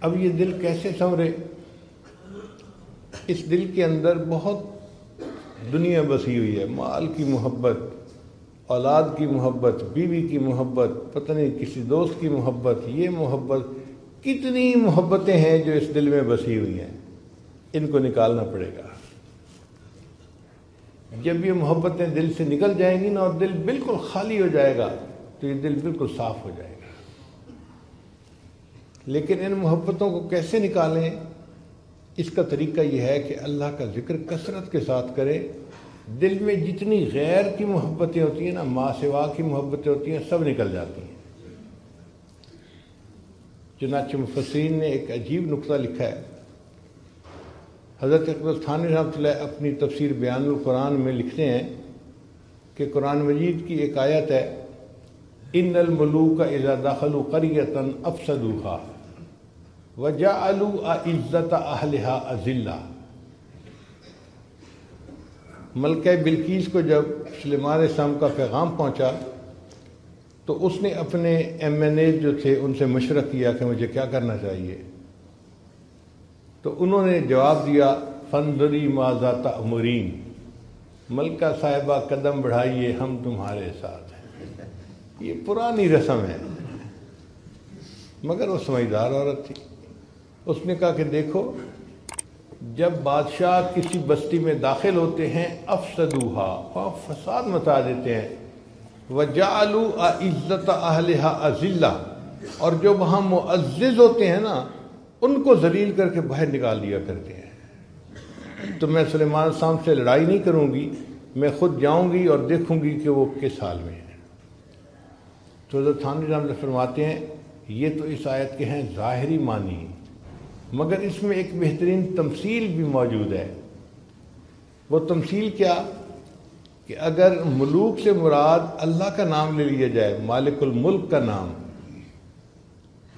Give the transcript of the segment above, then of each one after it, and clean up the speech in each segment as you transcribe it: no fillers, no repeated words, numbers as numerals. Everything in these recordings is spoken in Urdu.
اب یہ دل کیسے سنورے؟ اس دل کے اندر بہت دنیا بسی ہوئی ہے، مال کی محبت، اولاد کی محبت، بیوی کی محبت، پتہ نہیں کسی دوست کی محبت، یہ محبت، کتنی محبتیں ہیں جو اس دل میں بسی ہوئی ہیں، ان کو نکالنا پڑے گا۔ جب یہ محبتیں دل سے نکل جائیں گی نا اور دل بالکل خالی ہو جائے گا تو یہ دل بالکل صاف ہو جائے گا۔ لیکن ان محبتوں کو کیسے نکالیں؟ اس کا طریقہ یہ ہے کہ اللہ کا ذکر کثرت کے ساتھ کرے۔ دل میں جتنی غیر کی محبتیں ہوتی ہیں نا، ما سوا کی محبتیں ہوتی ہیں، سب نکل جاتی ہیں۔ چنانچہ مفسرین نے ایک عجیب نقطہ لکھا ہے۔ حضرت اقبال تھانوی رحمۃ اللہ اپنی تفسیر بیان القرآن میں لکھتے ہیں کہ قرآن مجید کی ایک آیت ہے، ان الملوک اذا دخلوا قریۃ افسدوها وجعلوا اعزۃ اہلها اذلہ۔ ملکہ بلقیس کو جب سلیمان علیہ السلام کا پیغام پہنچا تو اس نے اپنے MNA جو تھے ان سے مشورہ کیا کہ مجھے کیا کرنا چاہیے، تو انہوں نے جواب دیا، فانظری ماذا تأمرین، ملکہ صاحبہ قدم بڑھائیے، ہم تمہارے ساتھ ہیں۔ یہ پرانی رسم ہے، مگر وہ سمجھدار عورت تھی۔ اس نے کہا کہ دیکھو، جب بادشاہ کسی بستی میں داخل ہوتے ہیں، افسدوہا، وہاں فساد مچا دیتے ہیں، وجعلوا اعزۃ اہلہا اذلہ، اور جو وہاں معزز ہوتے ہیں نا ان کو ذلیل کر کے باہر نکال دیا کرتے ہیں۔ تو میں سلیمان السلام سے لڑائی نہیں کروں گی، میں خود جاؤں گی اور دیکھوں گی کہ وہ کس حال میں ہے۔ تو حضرت تھانوی رحمۃ اللہ فرماتے ہیں یہ تو اس آیت کے ہیں ظاہری معنی، مگر اس میں ایک بہترین تمثیل بھی موجود ہے۔ وہ تمثیل کیا کہ اگر ملوک سے مراد اللہ کا نام لے لیا جائے، مالک الملک کا نام،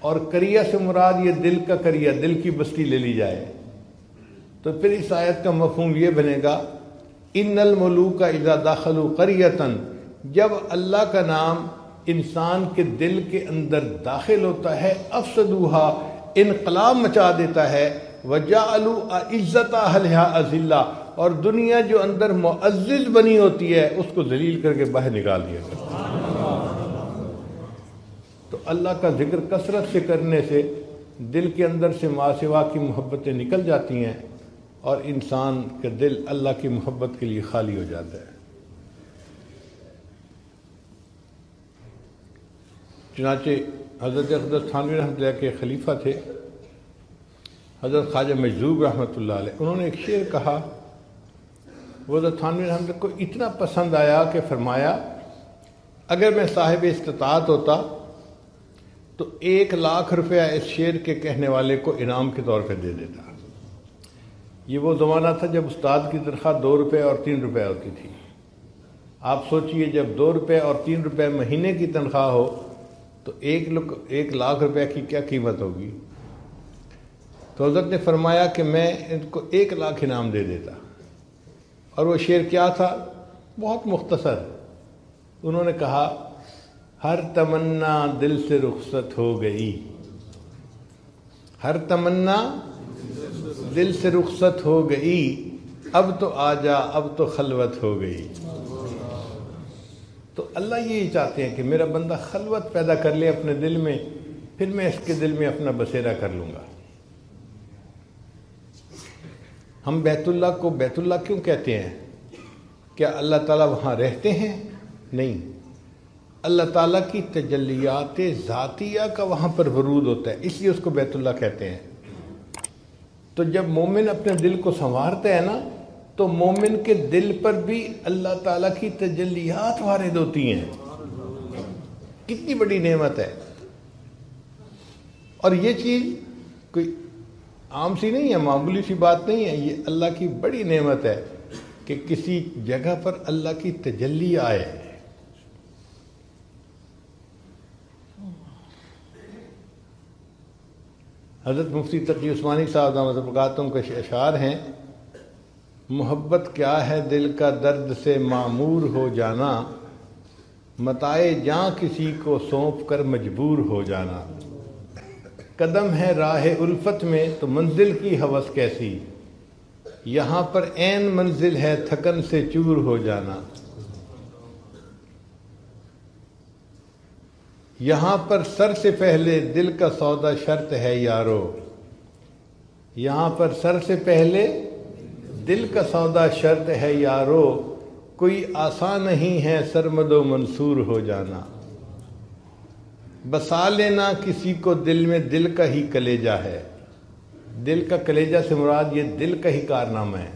اور قریہ سے مراد یہ دل کا قریہ، دل کی بستی لے لی جائے، تو پھر اس آیت کا مفہوم یہ بنے گا، ان الملوک اذا دخلوا قریۃ، جب اللہ کا نام انسان کے دل کے اندر داخل ہوتا ہے، افسدوہا، انقلاب مچا دیتا ہے، وجعلوا اعزۃ اہلہا اذلہ، اور دنیا جو اندر معزز بنی ہوتی ہے اس کو ذلیل کر کے باہر نکال دیا کرتا ہے۔ تو اللہ کا ذکر کثرت سے کرنے سے دل کے اندر سے ما سوا کی محبتیں نکل جاتی ہیں اور انسان کا دل اللہ کی محبت کے لیے خالی ہو جاتا ہے۔ چنانچہ حضرت اقدس تھانوی رحمۃ اللہ کے خلیفہ تھے حضرت خواجہ مجذوب رحمۃ اللہ علیہ، انہوں نے ایک شعر کہا، وہ حضرت تھانوی رحمۃ اللہ کو اتنا پسند آیا کہ فرمایا، اگر میں صاحب استطاعت ہوتا تو 1,00,000 روپیہ اس شعر کے کہنے والے کو انعام کے طور پہ دے دیتا۔ یہ وہ زمانہ تھا جب استاد کی تنخواہ 2 روپے اور 3 روپے ہوتی تھی۔ آپ سوچئے جب 2 روپے اور 3 روپے مہینے کی تنخواہ ہو تو 1,00,000 روپے کی کیا قیمت ہوگی؟ تو حضرت نے فرمایا کہ میں ان کو 1,00,000 انعام دے دیتا۔ اور وہ شعر کیا تھا؟ بہت مختصر، انہوں نے کہا، ہر تمنا دل سے رخصت ہو گئی، ہر تمنا دل سے رخصت ہو گئی، اب تو آ جا، اب تو خلوت ہو گئی۔ تو اللہ یہی چاہتے ہیں کہ میرا بندہ خلوت پیدا کر لے اپنے دل میں، پھر میں اس کے دل میں اپنا بسیرا کر لوں گا۔ ہم بیت اللہ کو بیت اللہ کیوں کہتے ہیں؟ کیا اللہ تعالیٰ وہاں رہتے ہیں؟ نہیں، اللہ تعالیٰ کی تجلیات ذاتیہ کا وہاں پر ورود ہوتا ہے، اس لیے اس کو بیت اللہ کہتے ہیں۔ تو جب مومن اپنے دل کو سنوارتا ہے نا تو مومن کے دل پر بھی اللہ تعالیٰ کی تجلیات وارد ہوتی ہیں۔ کتنی بڑی نعمت ہے، اور یہ چیز کوئی عام سی نہیں ہے، معمولی سی بات نہیں ہے، یہ اللہ کی بڑی نعمت ہے کہ کسی جگہ پر اللہ کی تجلی آئے۔ حضرت مفتی تقی عثمانی صاحب دامت برکاتہم کے اشعار ہیں، محبت کیا ہے دل کا درد سے معمور ہو جانا، متاع جاں کسی کو سونپ کر مجبور ہو جانا۔ قدم ہے راہ الفت میں تو منزل کی ہوس کیسی، یہاں پر عین منزل ہے تھکن سے چور ہو جانا، یہاں پر سر سے پہلے دل کا سودا شرط ہے یارو، یہاں پر سر سے پہلے دل کا سودا شرط ہے یارو، کوئی آسان نہیں ہے سرمد و منصور ہو جانا، بسا لینا کسی کو دل میں دل کا ہی کلیجہ ہے، دل کا کلیجہ سے مراد یہ دل کا ہی کارنامہ ہے۔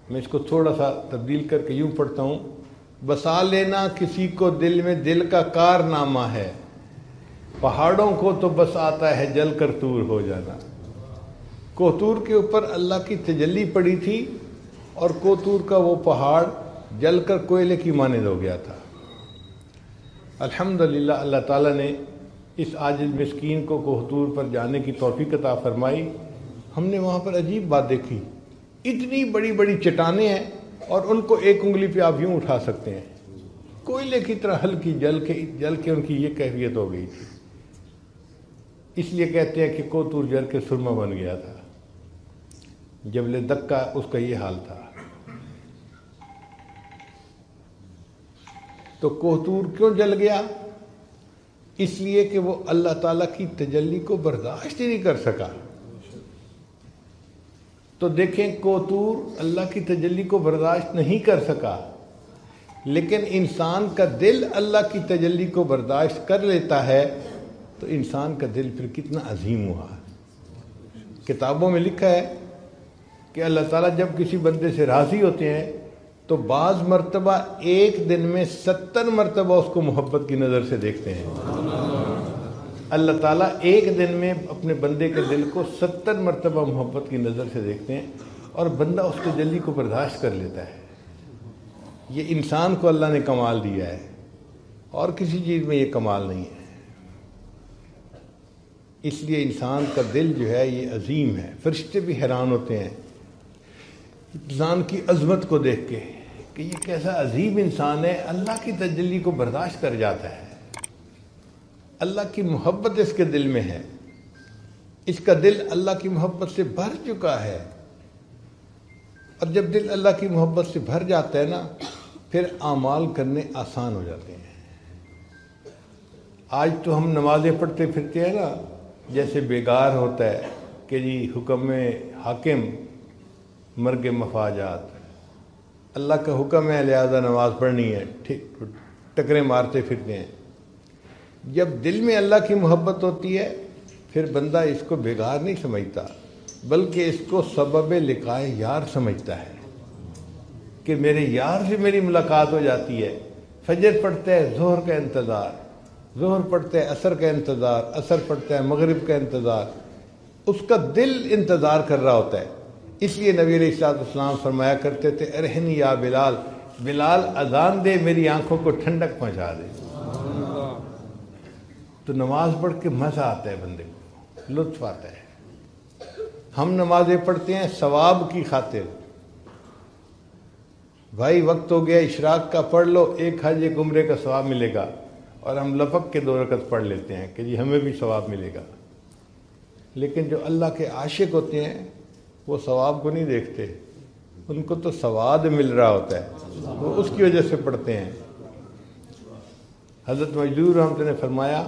میں اس کو تھوڑا سا تبدیل کر کے یوں پڑھتا ہوں، بسا لینا کسی کو دل میں دل کا کارنامہ ہے، پہاڑوں کو تو بس آتا ہے جل کر طور ہو جانا۔ کوہتور کے اوپر اللہ کی تجلی پڑی تھی اور کوہتور کا وہ پہاڑ جل کر کوئلے کی مانند ہو گیا تھا۔ الحمدللہ اللہ تعالیٰ نے اس عاجز مسکین کو کوہتور پر جانے کی توفیق عطا فرمائی۔ ہم نے وہاں پر عجیب بات دیکھی، اتنی بڑی بڑی چٹانیں ہیں اور ان کو ایک انگلی پہ آپ یوں اٹھا سکتے ہیں، کوئلے کی طرح ہلکی جل کے ان کی یہ کیفیت ہو گئی تھی۔ اس لیے کہتے ہیں کہ کوہتور جل کے سرما بن گیا تھا۔ جبل دکا اس کا یہ حال تھا۔ تو کوہتور کیوں جل گیا؟ اس لیے کہ وہ اللہ تعالیٰ کی تجلی کو برداشت ہی نہیں کر سکا۔ تو دیکھیں کوہتور اللہ کی تجلی کو برداشت نہیں کر سکا، لیکن انسان کا دل اللہ کی تجلی کو برداشت کر لیتا ہے تو انسان کا دل پھر کتنا عظیم ہوا۔ کتابوں میں لکھا ہے کہ اللہ تعالیٰ جب کسی بندے سے راضی ہوتے ہیں تو بعض مرتبہ ایک دن میں 70 مرتبہ اس کو محبت کی نظر سے دیکھتے ہیں۔ اللہ تعالیٰ ایک دن میں اپنے بندے کے دل کو 70 مرتبہ محبت کی نظر سے دیکھتے ہیں اور بندہ اس تجلی کو برداشت کر لیتا ہے۔ یہ انسان کو اللہ نے کمال دیا ہے اور کسی چیز میں یہ کمال نہیں ہے۔ اس لیے انسان کا دل جو ہے یہ عظیم ہے۔ فرشتے بھی حیران ہوتے ہیں انسان کی عظمت کو دیکھ کے کہ یہ کیسا عظیم انسان ہے، اللہ کی تجلی کو برداشت کر جاتا ہے، اللہ کی محبت اس کے دل میں ہے، اس کا دل اللہ کی محبت سے بھر چکا ہے۔ اور جب دل اللہ کی محبت سے بھر جاتا ہے نا، پھر اعمال کرنے آسان ہو جاتے ہیں۔ آج تو ہم نمازیں پڑھتے پھرتے ہیں نا، جیسے بیگار ہوتا ہے کہ جی حکم حاکم مرگ مفاجات، اللہ کا حکم ہے لہذا نماز پڑھنی ہے، ٹکرے مارتے پھرتے ہیں۔ جب دل میں اللہ کی محبت ہوتی ہے پھر بندہ اس کو بیگار نہیں سمجھتا، بلکہ اس کو سبب لقائے یار سمجھتا ہے کہ میرے یار سے میری ملاقات ہو جاتی ہے۔ فجر پڑھتا ہے ظہر کا انتظار، ظہر پڑھتا ہے عصر کا انتظار، عصر پڑھتا ہے مغرب کا انتظار، اس کا دل انتظار کر رہا ہوتا ہے۔ اس لیے نبی علیہ الصلوۃ والسلام فرمایا کرتے تھے، ارحنی یا بلال، بلال اذان دے میری آنکھوں کو ٹھنڈک پہنچا دے۔ تو نماز پڑھ کے مزہ آتا ہے، بندے کو لطف آتا ہے۔ ہم نمازیں پڑھتے ہیں ثواب کی خاطر، بھائی وقت ہو گیا اشراق کا، پڑھ لو، ایک حج ایک عمرے کا ثواب ملے گا، اور ہم لپک کے 2 رکعت پڑھ لیتے ہیں کہ جی ہمیں بھی ثواب ملے گا۔ لیکن جو اللہ کے عاشق ہوتے ہیں وہ ثواب کو نہیں دیکھتے، ان کو تو سواد مل رہا ہوتا ہے، وہ اس کی وجہ سے پڑھتے ہیں۔ حضرت مجدور رحمۃ اللہ نے فرمایا،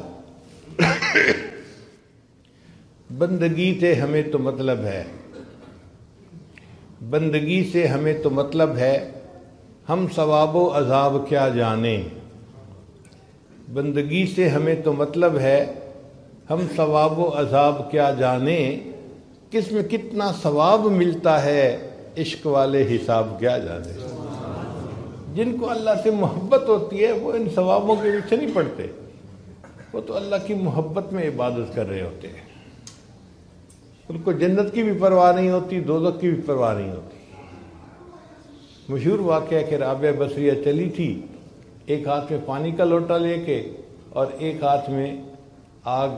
بندگی سے ہمیں تو مطلب ہے، بندگی سے ہمیں تو مطلب ہے، ہم ثواب و عذاب کیا جانیں۔ بندگی سے ہمیں تو مطلب ہے، ہم ثواب و عذاب کیا جانیں، کس میں کتنا ثواب ملتا ہے، عشق والے حساب کیا جانے۔ جن کو اللہ سے محبت ہوتی ہے وہ ان ثوابوں کے پیچھے نہیں پڑتے، وہ تو اللہ کی محبت میں عبادت کر رہے ہوتے ہیں۔ ان کو جنت کی بھی پرواہ نہیں ہوتی، دوزخ کی بھی پرواہ نہیں ہوتی۔ مشہور واقعہ کہ رابعہ بصریہ چلی تھی، ایک ہاتھ میں پانی کا لوٹا لے کے اور ایک ہاتھ میں آگ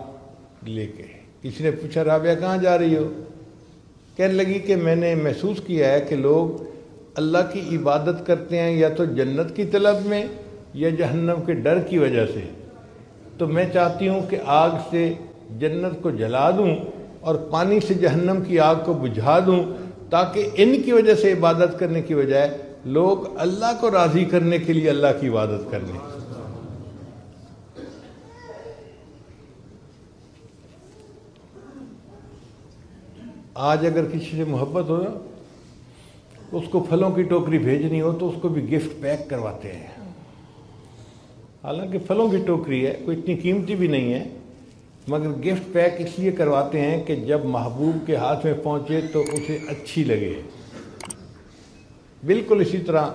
لے کے۔ کسی نے پوچھا رابعہ کہاں جا رہی ہو؟ کہنے لگی کہ میں نے محسوس کیا ہے کہ لوگ اللہ کی عبادت کرتے ہیں یا تو جنت کی طلب میں یا جہنم کے ڈر کی وجہ سے، تو میں چاہتی ہوں کہ آگ سے جنت کو جلا دوں اور پانی سے جہنم کی آگ کو بجھا دوں، تاکہ ان کی وجہ سے عبادت کرنے کی بجائے لوگ اللہ کو راضی کرنے کے لیے اللہ کی عبادت کر لیں۔ آج اگر کسی سے محبت ہو، اس کو پھلوں کی ٹوکری بھیجنی ہو تو اس کو بھی گفٹ پیک کرواتے ہیں، حالانکہ پھلوں کی ٹوکری ہے، کوئی اتنی قیمتی بھی نہیں ہے، مگر گفٹ پیک اس لیے کرواتے ہیں کہ جب محبوب کے ہاتھ میں پہنچے تو اسے اچھی لگے۔ بالکل اسی طرح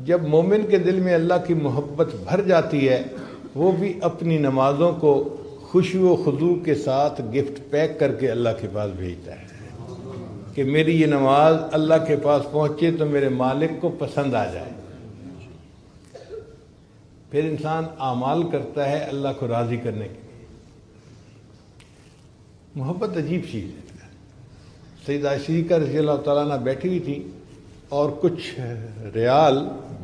جب مومن کے دل میں اللہ کی محبت بھر جاتی ہے، وہ بھی اپنی نمازوں کو خشوع و خضوع کے ساتھ گفٹ پیک کر کے اللہ کے پاس بھیجتا ہے کہ میری یہ نماز اللہ کے پاس پہنچے تو میرے مالک کو پسند آ جائے۔ پھر انسان اعمال کرتا ہے اللہ کو راضی کرنے کے لیے۔ محبت عجیب چیز ہے۔ سیدہ عائشہ رضی اللہ تعالیٰ عنہ بیٹھی ہوئی تھی اور کچھ ریال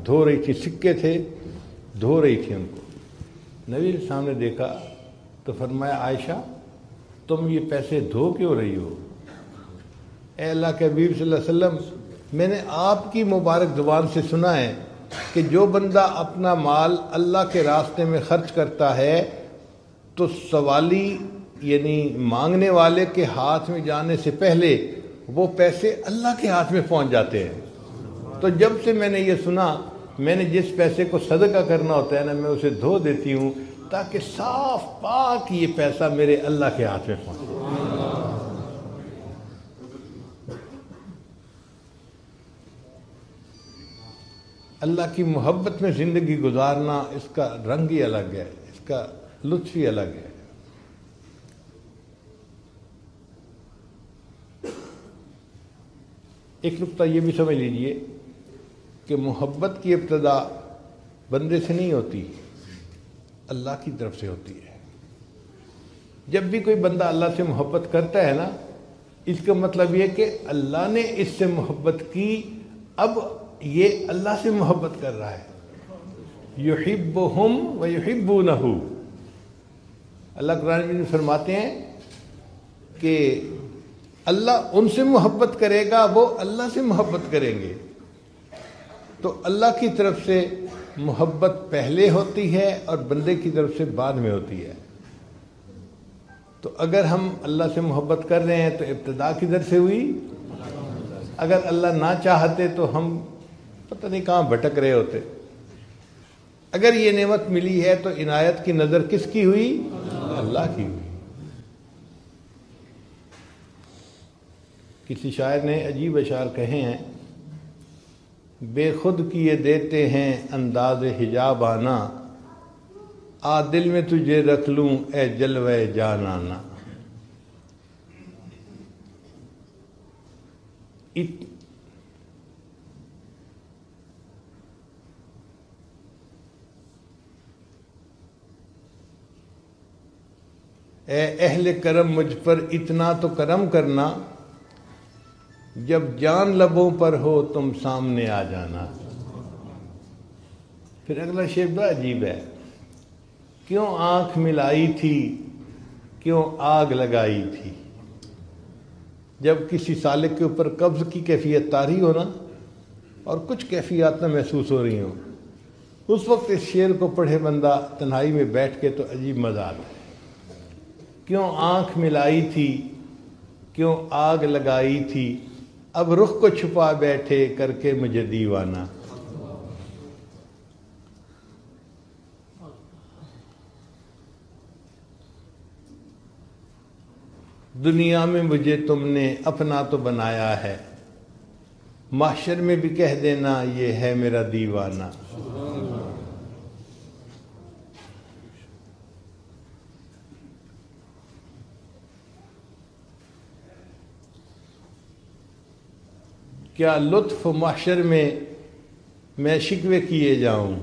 دھو رہی تھی، سکے تھے، دھو رہی تھی ان کو۔ نبی علیہ السلام نے دیکھا تو فرمایا عائشہ تم یہ پیسے دھو کیوں رہی ہو؟ اے اللہ کے حبیب صلی اللہ علیہ وسلم، میں نے آپ کی مبارک زبان سے سنا ہے کہ جو بندہ اپنا مال اللہ کے راستے میں خرچ کرتا ہے تو سوالی یعنی مانگنے والے کے ہاتھ میں جانے سے پہلے وہ پیسے اللہ کے ہاتھ میں پہنچ جاتے ہیں۔ تو جب سے میں نے یہ سنا، میں نے جس پیسے کو صدقہ کرنا ہوتا ہے نا، میں اسے دھو دیتی ہوں تاکہ صاف پاک یہ پیسہ میرے اللہ کے ہاتھ میں پہنچے۔ اللہ کی محبت میں زندگی گزارنا، اس کا رنگ ہی الگ ہے، اس کا لطف ہی الگ ہے۔ ایک نقطہ یہ بھی سمجھ لیجئے کہ محبت کی ابتدا بندے سے نہیں ہوتی، اللہ کی طرف سے ہوتی ہے۔ جب بھی کوئی بندہ اللہ سے محبت کرتا ہے نا، اس کا مطلب یہ کہ اللہ نے اس سے محبت کی، اب یہ اللہ سے محبت کر رہا ہے۔ یحبہم ویحبونہ، اللہ قرآن میں فرماتے ہیں کہ اللہ ان سے محبت کرے گا، وہ اللہ سے محبت کریں گے۔ تو اللہ کی طرف سے محبت پہلے ہوتی ہے اور بندے کی طرف سے بعد میں ہوتی ہے۔ تو اگر ہم اللہ سے محبت کر رہے ہیں تو ابتدا کدھر سے ہوئی؟ اگر اللہ نہ چاہتے تو ہم پتہ نہیں کہاں بھٹک رہے ہوتے۔ اگر یہ نعمت ملی ہے تو عنایت کی نظر کس کی ہوئی؟ اللہ کی ہوئی۔ کسی شاعر نے عجیب اشعار کہے ہیں، بے خود کیے دیتے ہیں انداز حجاب آنا، آ دل میں تجھے رکھ لوں اے جلوہ جان آنا۔ اے اہل کرم مجھ پر اتنا تو کرم کرنا، جب جان لبوں پر ہو تم سامنے آ جانا۔ پھر اگلا شعر بڑا عجیب ہے، کیوں آنکھ ملائی تھی، کیوں آگ لگائی تھی۔ جب کسی سالک کے اوپر قبض کی کیفیت طاری ہو نا، اور کچھ کیفیات نہ محسوس ہو رہی ہوں، اس وقت اس شعر کو پڑھے بندہ تنہائی میں بیٹھ کے تو عجیب مزہ آتا ہے۔ کیوں آنکھ ملائی تھی، کیوں آگ لگائی تھی، اب رخ کو چھپا بیٹھے کر کے مجھے دیوانہ۔ دنیا میں مجھے تم نے اپنا تو بنایا ہے، محشر میں بھی کہہ دینا یہ ہے میرا دیوانہ۔ کیا لطف محشر میں شکوے کیے جاؤں،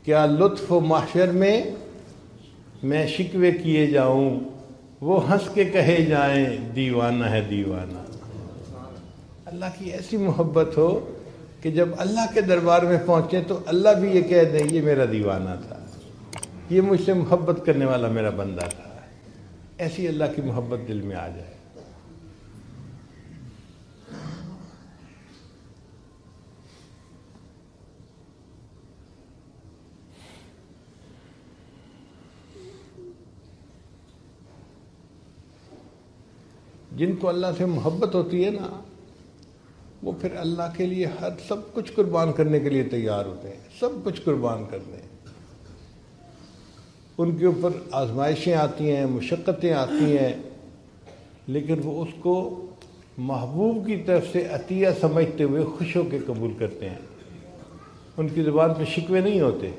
کیا لطف محشر میں شکوے کیے جاؤں، وہ ہنس کے کہے جائیں دیوانہ ہے دیوانہ۔ اللہ کی ایسی محبت ہو کہ جب اللہ کے دربار میں پہنچے تو اللہ بھی یہ کہہ دیں یہ میرا دیوانہ تھا، یہ مجھ سے محبت کرنے والا میرا بندہ تھا۔ ایسی اللہ کی محبت دل میں آ جائے۔ جن کو اللہ سے محبت ہوتی ہے نا، وہ پھر اللہ کے لیے سب کچھ قربان کرنے کے لیے تیار ہوتے ہیں، سب کچھ قربان کر دیں۔ ان کے اوپر آزمائشیں آتی ہیں، مشقتیں آتی ہیں، لیکن وہ اس کو محبوب کی طرف سے عطیہ سمجھتے ہوئے خوش ہو کے قبول کرتے ہیں۔ ان کی زبان پہ شکوے نہیں ہوتے۔